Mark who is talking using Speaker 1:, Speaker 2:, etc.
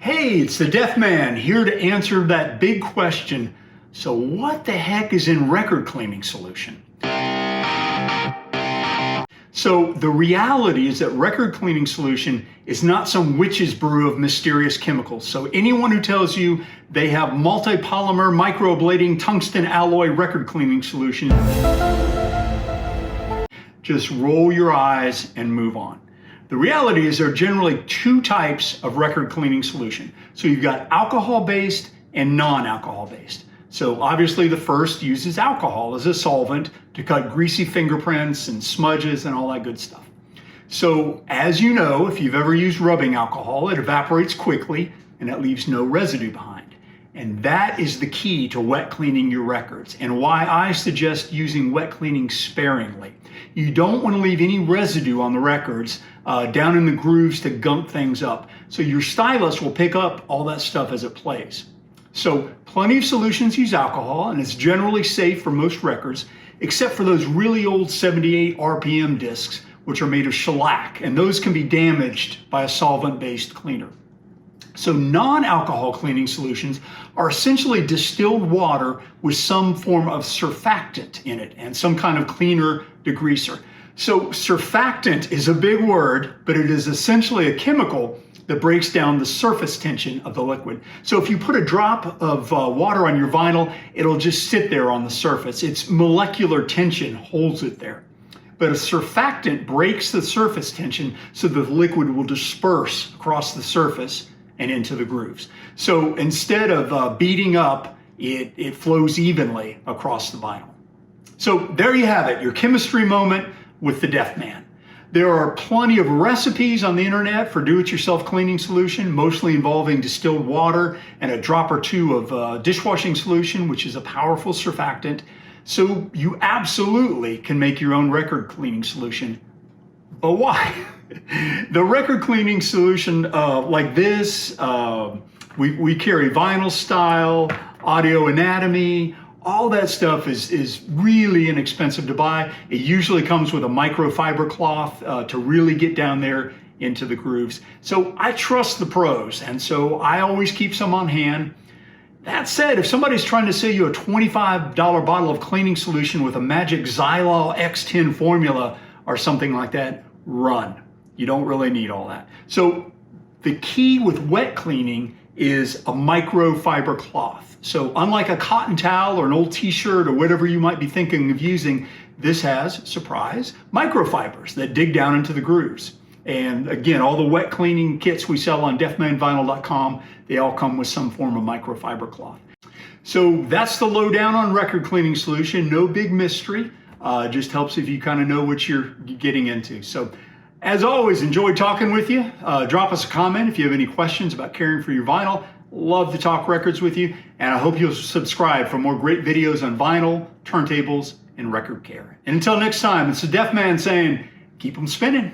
Speaker 1: Hey, it's the Deaf Man here to answer that big question. So what the heck is in record cleaning solution? So the reality is that record cleaning solution is not some witch's brew of mysterious chemicals. So anyone who tells you they have multi-polymer microablating tungsten alloy record cleaning solution, just roll your eyes and move on. The reality is there are generally two types of record cleaning solution. So you've got alcohol-based and non-alcohol-based. So obviously the first uses alcohol as a solvent to cut greasy fingerprints and smudges and all that good stuff. So as you know, if you've ever used rubbing alcohol, it evaporates quickly and it leaves no residue behind. And that is the key to wet cleaning your records and why I suggest using wet cleaning sparingly. You don't want to leave any residue on the records down in the grooves to gunk things up. So your stylus will pick up all that stuff as it plays. So plenty of solutions use alcohol and it's generally safe for most records, except for those really old 78 RPM discs, which are made of shellac, and those can be damaged by a solvent-based cleaner. So non-alcohol cleaning solutions are essentially distilled water with some form of surfactant in it and some kind of cleaner degreaser. So surfactant is a big word, but it is essentially a chemical that breaks down the surface tension of the liquid. So if you put a drop of water on your vinyl, it'll just sit there on the surface. Its molecular tension holds it there. But a surfactant breaks the surface tension so the liquid will disperse across the surface and into the grooves. So instead of beating up, it flows evenly across the vinyl. So there you have it, your chemistry moment with the Deaf Man. There are plenty of recipes on the internet for do-it-yourself cleaning solution, mostly involving distilled water and a drop or two of dishwashing solution, which is a powerful surfactant. So you absolutely can make your own record cleaning solution. But why? The record cleaning solution like this, we carry vinyl style, audio anatomy, all that stuff is really inexpensive to buy. It usually comes with a microfiber cloth to really get down there into the grooves. So I trust the pros, and so I always keep some on hand. That said, if somebody's trying to sell you a $25 bottle of cleaning solution with a magic Xylol X10 formula or something like that, run. You don't really need all that. So the key with wet cleaning is a microfiber cloth. So unlike a cotton towel or an old t-shirt or whatever you might be thinking of using, this has, surprise, microfibers that dig down into the grooves. And again, all the wet cleaning kits we sell on deafmanvinyl.com, they all come with some form of microfiber cloth. So that's the lowdown on record cleaning solution. No big mystery. Just helps if you kind of know what you're getting into. So as always, enjoyed talking with you. Drop us a comment if you have any questions about caring for your vinyl. Love to talk records with you, and I hope you'll subscribe for more great videos on vinyl, turntables, and record care. And until next time, it's the Deaf Man saying, keep them spinning.